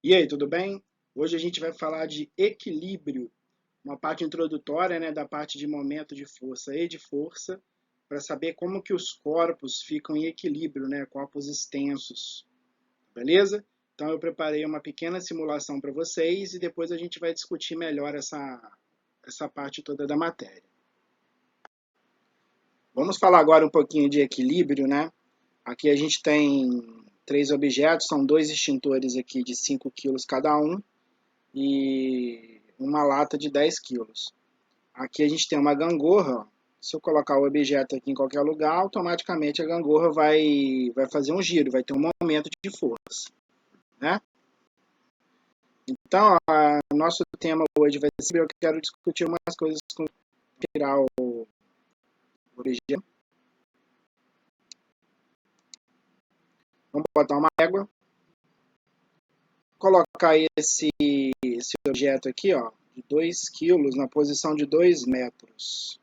E aí, tudo bem? Hoje a gente vai falar de equilíbrio, uma parte introdutória, né, da parte de momento de força e de força, para saber como que os corpos ficam em equilíbrio, né, corpos extensos, beleza? Então eu preparei uma pequena simulação para vocês e depois a gente vai discutir melhor essa parte toda da matéria. Vamos falar agora um pouquinho de equilíbrio, né? Aqui a gente tem três objetos, são dois extintores aqui de 5 quilos cada um, e uma lata de 10 quilos. Aqui a gente tem uma gangorra. Se eu colocar o objeto aqui em qualquer lugar, automaticamente a gangorra vai fazer um giro, vai ter um momento de força, né? Então, nosso tema hoje vai ser, eu quero discutir umas coisas com tirar o objeto. Vamos botar uma régua, colocar esse objeto aqui, ó, de 2 quilos na posição de 2 metros.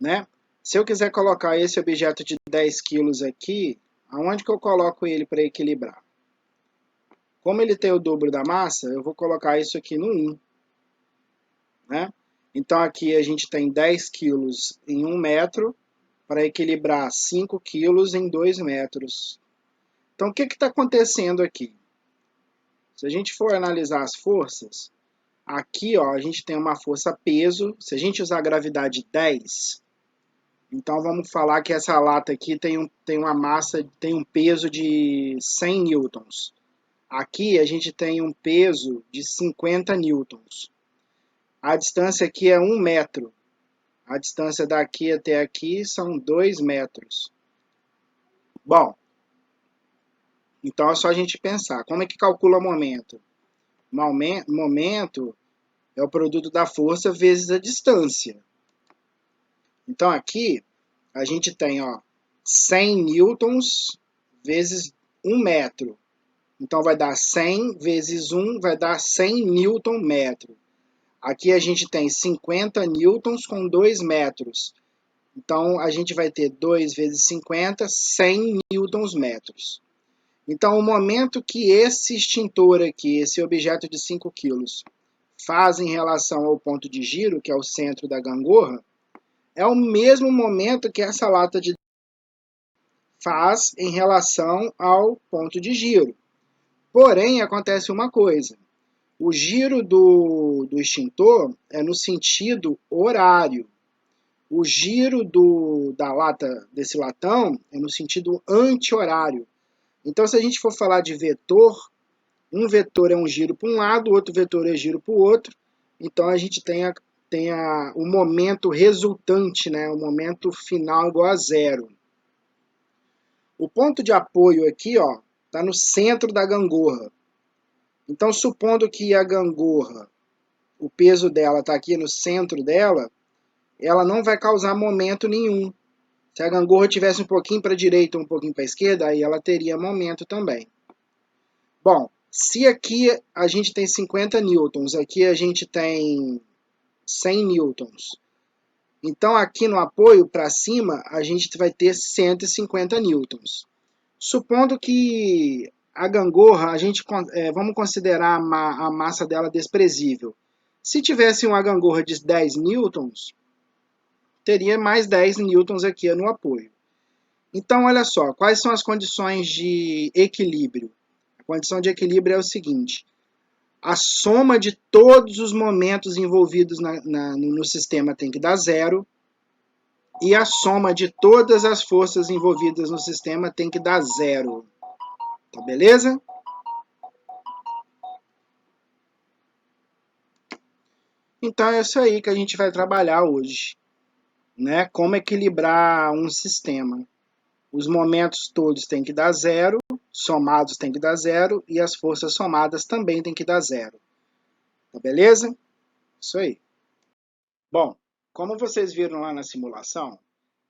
Né? Se eu quiser colocar esse objeto de 10 quilos aqui, aonde que eu coloco ele para equilibrar? Como ele tem o dobro da massa, eu vou colocar isso aqui no 1. Né? Então aqui a gente tem 10 quilos em 1 metro para equilibrar 5 quilos em 2 metros. Então o que está acontecendo aqui? Se a gente for analisar as forças, aqui ó, a gente tem uma força peso, se a gente usar a gravidade 10, então vamos falar que essa lata aqui tem uma massa, tem um peso de 100 newtons. Aqui a gente tem um peso de 50 newtons. A distância aqui é 1 metro. A distância daqui até aqui são 2 metros. Bom, então é só a gente pensar. Como é que calcula o momento? Momento é o produto da força vezes a distância. Então aqui a gente tem ó, 100 newtons vezes 1 metro. Então vai dar 100 vezes 1 vai dar 100 newton metro. Aqui a gente tem 50 newtons com 2 metros. Então a gente vai ter 2 vezes 50, 100 newtons metros. Então o momento que esse extintor aqui, esse objeto de 5 quilos, faz em relação ao ponto de giro, que é o centro da gangorra, é o mesmo momento que essa lata de faz em relação ao ponto de giro. Porém, acontece uma coisa. O giro do extintor é no sentido horário. O giro da lata, desse latão, é no sentido anti-horário. Então, se a gente for falar de vetor, um vetor é um giro para um lado, outro vetor é giro para o outro. Então, a gente tem o momento resultante, né? O momento final igual a zero. O ponto de apoio aqui, ó, está no centro da gangorra. Então, supondo que a gangorra, o peso dela está aqui no centro dela, ela não vai causar momento nenhum. Se a gangorra tivesse um pouquinho para a direita ou um pouquinho para a esquerda, aí ela teria momento também. Bom, se aqui a gente tem 50 newtons, aqui a gente tem 100 newtons. Então, aqui no apoio para cima, a gente vai ter 150 newtons. Supondo que a gangorra, vamos considerar a massa dela desprezível. Se tivesse uma gangorra de 10 newtons, teria mais 10 newtons aqui no apoio. Então, olha só, quais são as condições de equilíbrio? A condição de equilíbrio é o seguinte: a soma de todos os momentos envolvidos no sistema tem que dar zero, e a soma de todas as forças envolvidas no sistema tem que dar zero. Tá beleza? Então é isso aí que a gente vai trabalhar hoje, né? Como equilibrar um sistema. Os momentos todos têm que dar zero, somados têm que dar zero, e as forças somadas também têm que dar zero. Tá beleza? Isso aí. Bom, como vocês viram lá na simulação,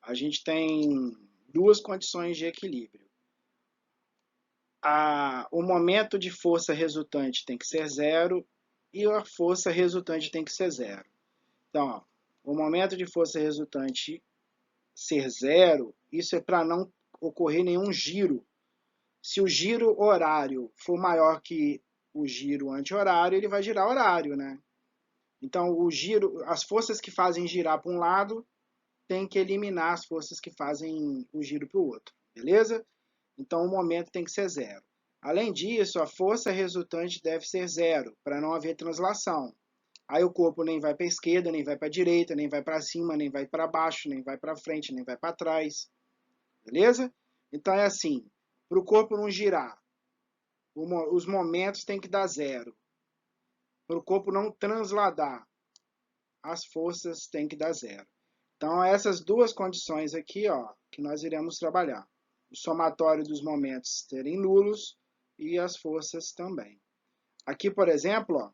a gente tem duas condições de equilíbrio. O momento de força resultante tem que ser zero e a força resultante tem que ser zero. Então, ó, o momento de força resultante ser zero, isso é para não ocorrer nenhum giro. Se o giro horário for maior que o giro anti-horário, ele vai girar horário, né? Então, o giro, as forças que fazem girar para um lado, tem que eliminar as forças que fazem o giro para o outro, beleza? Então, o momento tem que ser zero. Além disso, a força resultante deve ser zero, para não haver translação. Aí o corpo nem vai para a esquerda, nem vai para a direita, nem vai para cima, nem vai para baixo, nem vai para frente, nem vai para trás, beleza? Então é assim, para o corpo não girar, os momentos têm que dar zero. Para o corpo não transladar, as forças têm que dar zero. Então, essas duas condições aqui, ó, que nós iremos trabalhar. O somatório dos momentos serem nulos e as forças também. Aqui, por exemplo, ó,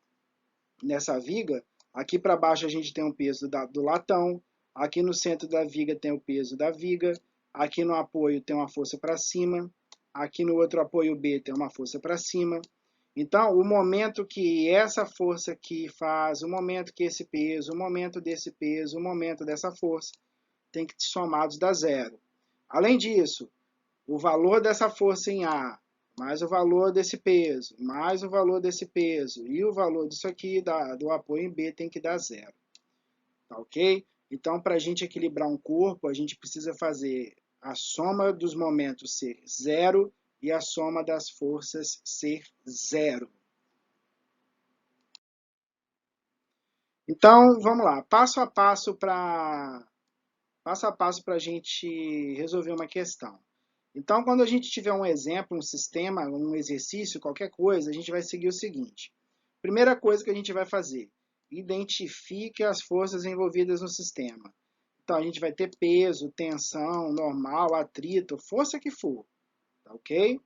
nessa viga, aqui para baixo a gente tem o peso do latão, aqui no centro da viga tem o peso da viga, aqui no apoio tem uma força para cima, aqui no outro apoio B tem uma força para cima. Então, o momento que essa força aqui faz, o momento que esse peso, o momento desse peso, o momento dessa força, tem que ser somados dar zero. Além disso, o valor dessa força em A, mais o valor desse peso, mais o valor desse peso, e o valor disso aqui do apoio em B tem que dar zero. Tá ok? Então, para a gente equilibrar um corpo, a gente precisa fazer a soma dos momentos ser zero e a soma das forças ser zero. Então, vamos lá, passo a passo para a gente resolver uma questão. Então, quando a gente tiver um exemplo, um sistema, um exercício, qualquer coisa, a gente vai seguir o seguinte. Primeira coisa que a gente vai fazer, identifique as forças envolvidas no sistema. Então, a gente vai ter peso, tensão, normal, atrito, força que for, tá ok?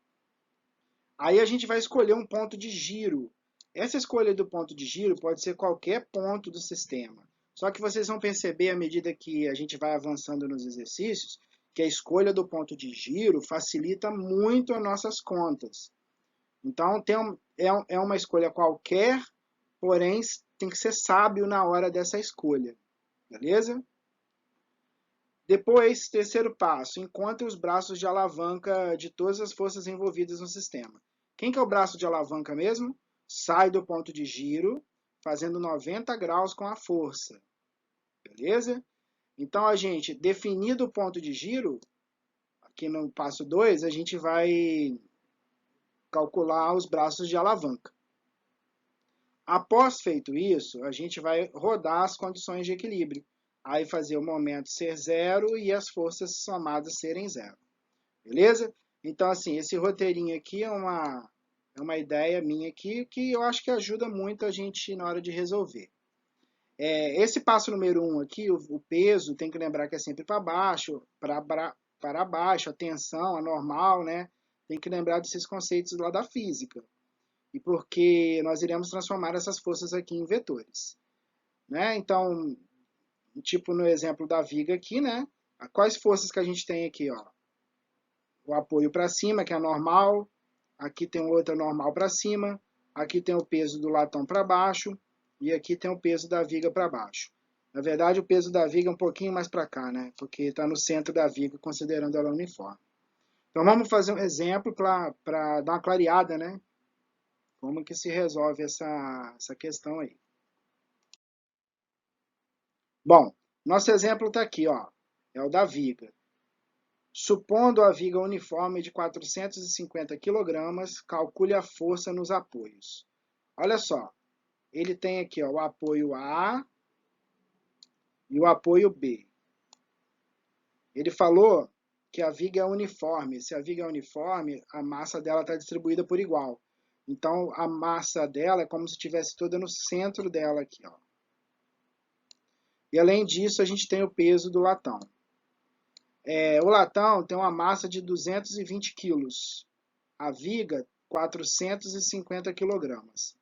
Aí a gente vai escolher um ponto de giro. Essa escolha do ponto de giro pode ser qualquer ponto do sistema. Só que vocês vão perceber, à medida que a gente vai avançando nos exercícios, que a escolha do ponto de giro facilita muito as nossas contas. Então, é uma escolha qualquer, porém tem que ser sábio na hora dessa escolha. Beleza? Depois, terceiro passo, encontre os braços de alavanca de todas as forças envolvidas no sistema. Quem que é o braço de alavanca mesmo? Sai do ponto de giro, fazendo 90 graus com a força. Beleza? Então, a gente, definido o ponto de giro, aqui no passo 2, a gente vai calcular os braços de alavanca. Após feito isso, a gente vai rodar as condições de equilíbrio. Aí fazer o momento ser zero e as forças somadas serem zero. Beleza? Então, assim, esse roteirinho aqui é uma ideia minha aqui que eu acho que ajuda muito a gente na hora de resolver. Esse passo número 1 aqui, o peso, tem que lembrar que é sempre para baixo, para baixo, a tensão, a normal, né? Tem que lembrar desses conceitos lá da física. E porque nós iremos transformar essas forças aqui em vetores. Né? Então, tipo no exemplo da viga aqui, né? Quais forças que a gente tem aqui, ó? O apoio para cima, que é normal, aqui tem outra normal para cima, aqui tem o peso do latão para baixo, e aqui tem o peso da viga para baixo. Na verdade, o peso da viga é um pouquinho mais para cá, né? Porque está no centro da viga, considerando ela uniforme. Então, vamos fazer um exemplo para dar uma clareada, né? Como que se resolve essa questão aí. Bom, nosso exemplo está aqui, ó. É o da viga. Supondo a viga uniforme de 450 kg, calcule a força nos apoios. Olha só, ele tem aqui ó, o apoio A e o apoio B. Ele falou que a viga é uniforme. Se a viga é uniforme, a massa dela está distribuída por igual. Então, a massa dela é como se estivesse toda no centro dela aqui. Ó. E além disso, a gente tem o peso do latão. O latão tem uma massa de 220 quilos. A viga, 450 quilogramas.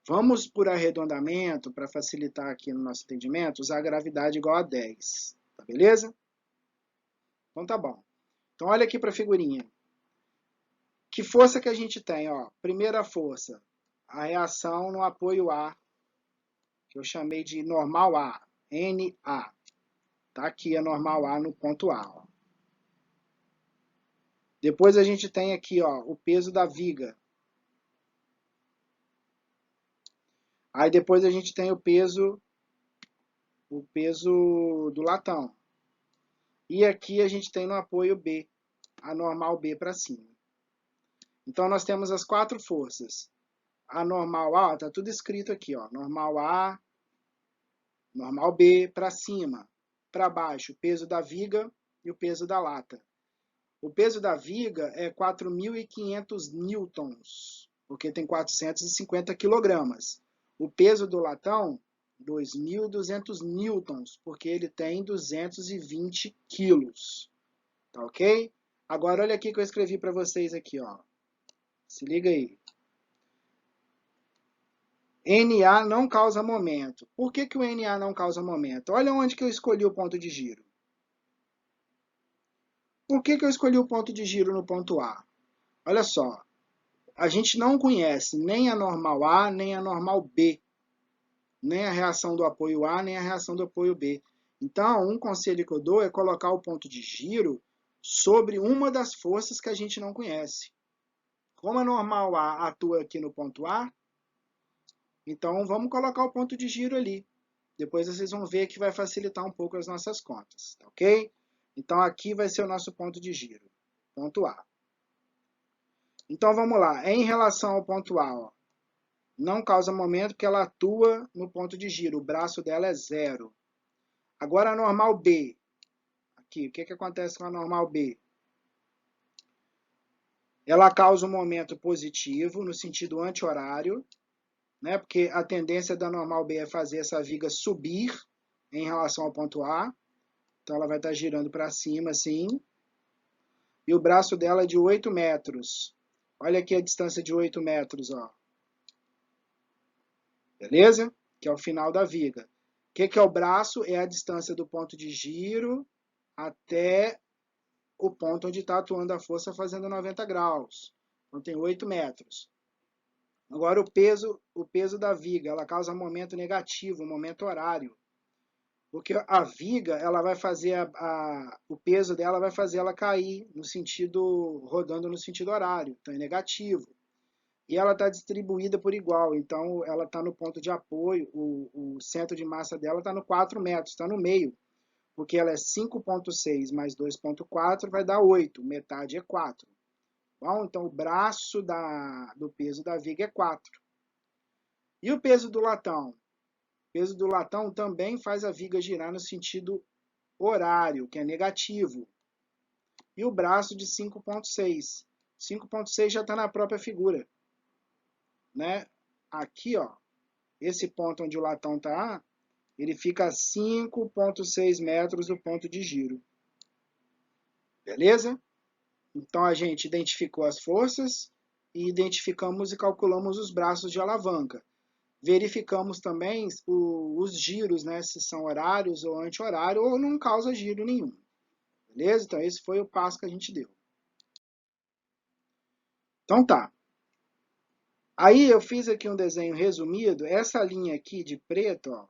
Vamos por arredondamento, para facilitar aqui no nosso entendimento, usar a gravidade igual a 10. Tá beleza? Então tá bom. Então olha aqui para a figurinha. Que força que a gente tem? Ó? Primeira força, a reação no apoio A, que eu chamei de normal A, NA. Tá aqui a normal A no ponto A. Ó. Depois a gente tem aqui, ó, o peso da viga. Aí depois a gente tem o peso do latão. E aqui a gente tem no apoio B, a normal B para cima. Então nós temos as quatro forças. A normal A, tá tudo escrito aqui, ó. Normal A, normal B para cima. Para baixo, o peso da viga e o peso da lata. O peso da viga é 4.500 newtons, porque tem 450 quilogramas. O peso do latão, 2.200 newtons, porque ele tem 220 quilos. Tá ok? Agora olha aqui que eu escrevi para vocês aqui, ó. Se liga aí. NA não causa momento. Por que que o NA não causa momento? Olha onde que eu escolhi o ponto de giro. Por que que eu escolhi o ponto de giro no ponto A? Olha só, a gente não conhece nem a normal A, nem a normal B, nem a reação do apoio A, nem a reação do apoio B. Então, um conselho que eu dou é colocar o ponto de giro sobre uma das forças que a gente não conhece. Como a normal A atua aqui no ponto A, então vamos colocar o ponto de giro ali. Depois vocês vão ver que vai facilitar um pouco as nossas contas, tá ok? Então aqui vai ser o nosso ponto de giro, ponto A. Então vamos lá, em relação ao ponto A, ó, não causa momento porque ela atua no ponto de giro, o braço dela é zero. Agora a normal B, aqui, o que acontece com a normal B? Ela causa um momento positivo no sentido anti-horário, né? Porque a tendência da normal B é fazer essa viga subir em relação ao ponto A. Então ela vai estar girando para cima assim. E o braço dela é de 8 metros. Olha aqui a distância de 8 metros, ó. Beleza? Que é o final da viga. O que é o braço? É a distância do ponto de giro até o ponto onde está atuando a força fazendo 90 graus. Então tem 8 metros. Agora o peso da viga, ela causa momento negativo, momento horário. Porque a viga, ela vai fazer o peso dela vai fazer ela cair no sentido, rodando no sentido horário, então é negativo. E ela está distribuída por igual, então ela está no ponto de apoio, o centro de massa dela está no 4 metros, está no meio, porque ela é 5,6 mais 2,4 vai dar 8, metade é 4. Bom, então o braço do peso da viga é 4. E o peso do latão? O peso do latão também faz a viga girar no sentido horário, que é negativo. E o braço de 5,6. 5,6 já está na própria figura. Né? Aqui, ó, esse ponto onde o latão está, ele fica a 5,6 metros do ponto de giro. Beleza? Então a gente identificou as forças e identificamos e calculamos os braços de alavanca. Verificamos também os giros, né, se são horários ou anti-horário, ou não causa giro nenhum. Beleza? Então esse foi o passo que a gente deu. Então tá. Aí eu fiz aqui um desenho resumido. Essa linha aqui de preto, ó,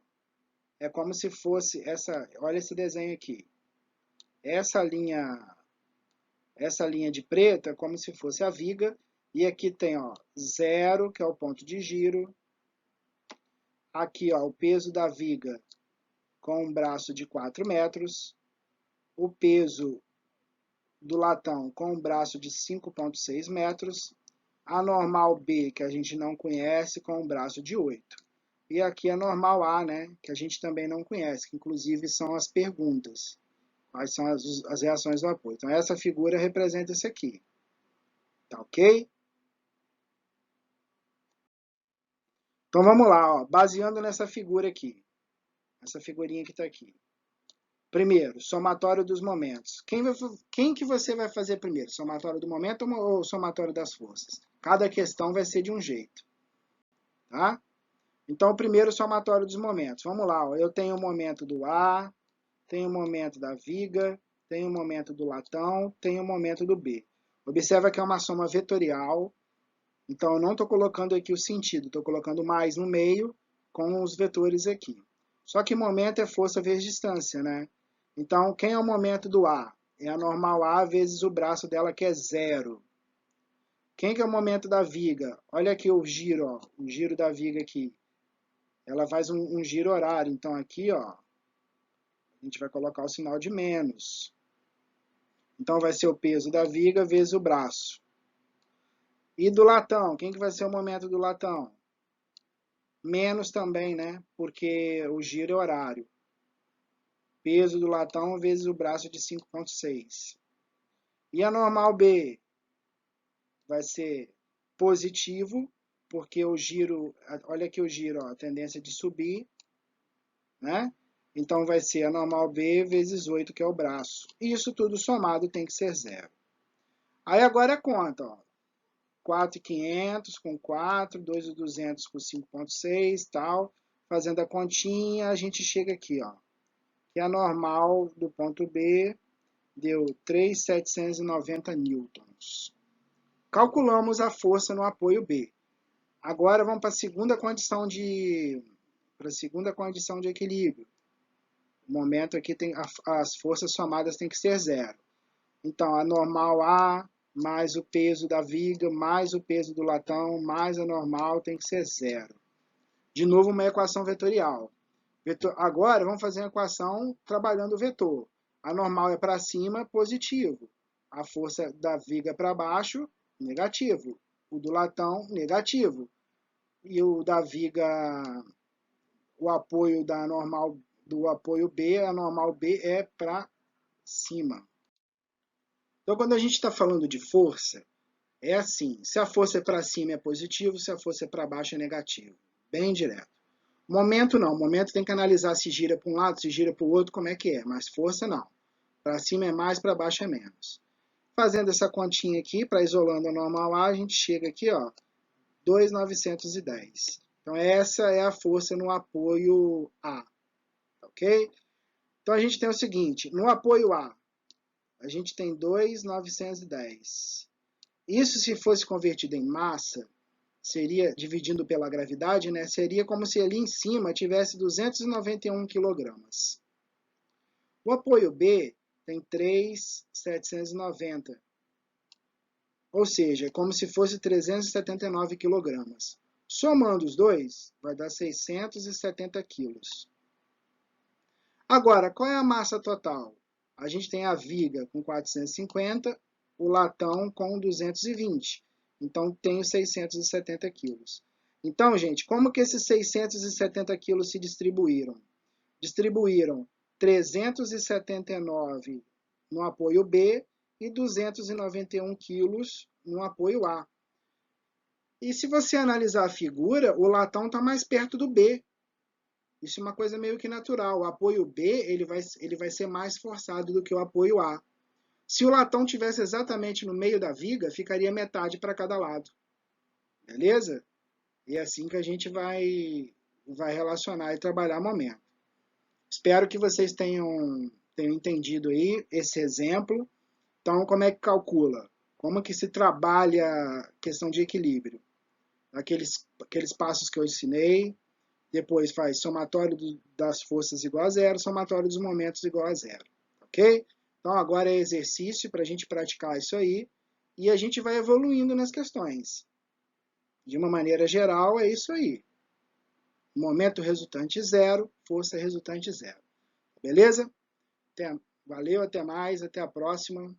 é como se fosse essa, olha esse desenho aqui. Essa linha de preto é como se fosse a viga, e aqui tem, ó, 0, que é o ponto de giro. Aqui, ó, o peso da viga com um braço de 4 metros. O peso do latão com um braço de 5,6 metros. A normal B, que a gente não conhece, com um braço de 8. E aqui a normal A, né, que a gente também não conhece, que inclusive são as perguntas. Quais são as reações do apoio. Então, essa figura representa isso aqui. Tá ok? Então, vamos lá, ó, baseando nessa figura aqui. Essa figurinha que está aqui. Primeiro, somatório dos momentos. Quem que você vai fazer primeiro? Somatório do momento ou somatório das forças? Cada questão vai ser de um jeito. Tá? Então, primeiro, somatório dos momentos. Vamos lá, ó, eu tenho o momento do A, tenho o momento da viga, tenho o momento do latão, tenho o momento do B. Observa que é uma soma vetorial, então eu não estou colocando aqui o sentido, estou colocando mais no meio com os vetores aqui. Só que momento é força vezes distância, né? Então, quem é o momento do A? é a normal A vezes o braço dela, que é 0. Quem que é o momento da viga? Olha aqui o giro, ó, o giro da viga aqui. Ela faz um giro horário, então aqui, ó, a gente vai colocar o sinal de menos. Então vai ser o peso da viga vezes o braço. E do latão, quem que vai ser o momento do latão? Menos também, né? Porque o giro é horário. Peso do latão vezes o braço de 5,6. E a normal B vai ser positivo, porque o giro, olha aqui o giro, ó, a tendência de subir, né? Então vai ser a normal B vezes 8, que é o braço. E isso tudo somado tem que ser 0. Aí agora é conta, ó. 4.500 com 4, 2.200 com 5,6, tal. Fazendo a continha, a gente chega aqui, ó. Que a normal do ponto B deu 3.790 newtons. Calculamos a força no apoio B. Agora vamos para a segunda condição de equilíbrio. O momento aqui tem as forças somadas tem que ser 0. Então a normal A mais o peso da viga mais o peso do latão mais a normal tem que ser 0. De novo uma equação vetorial. Agora vamos fazer uma equação trabalhando o vetor. A normal é para cima, positivo. A força da viga para baixo, negativo. O do latão, negativo. E o da viga, o apoio da normal, do apoio B, a normal B é para cima. Então, quando a gente está falando de força, é assim, se a força é para cima é positivo, se a força é para baixo é negativo. Bem direto. Momento não, momento tem que analisar se gira para um lado, se gira para o outro, como é que é, mas força não. Para cima é mais, para baixo é menos. Fazendo essa continha aqui, para isolando a normal A, a gente chega aqui, ó, 2.910. Então essa é a força no apoio A, ok? Então a gente tem o seguinte, no apoio A, a gente tem 2.910. Isso se fosse convertido em massa, seria, dividindo pela gravidade, né, seria como se ali em cima tivesse 291 kg. O apoio B tem 3.790, ou seja, como se fosse 379 kg. Somando os dois, vai dar 670 kg. Agora, qual é a massa total? A gente tem a viga com 450, o latão com 220. Então, tenho 670 quilos. Então, gente, como que esses 670 quilos se distribuíram? Distribuíram 379 no apoio B e 291 quilos no apoio A. E se você analisar a figura, o latão está mais perto do B. Isso é uma coisa meio que natural. O apoio B ele vai ser mais forçado do que o apoio A. Se o latão tivesse exatamente no meio da viga, ficaria metade para cada lado. Beleza? E é assim que a gente vai relacionar e trabalhar o momento. Espero que vocês tenham entendido aí esse exemplo. Então, como é que calcula? Como que se trabalha a questão de equilíbrio? Aqueles passos que eu ensinei. Depois faz somatório das forças igual a 0, somatório dos momentos igual a 0. Ok? Então agora é exercício para a gente praticar isso aí. E a gente vai evoluindo nas questões. De uma maneira geral, é isso aí. Momento resultante 0, força resultante 0. Beleza? Valeu, até mais, até a próxima.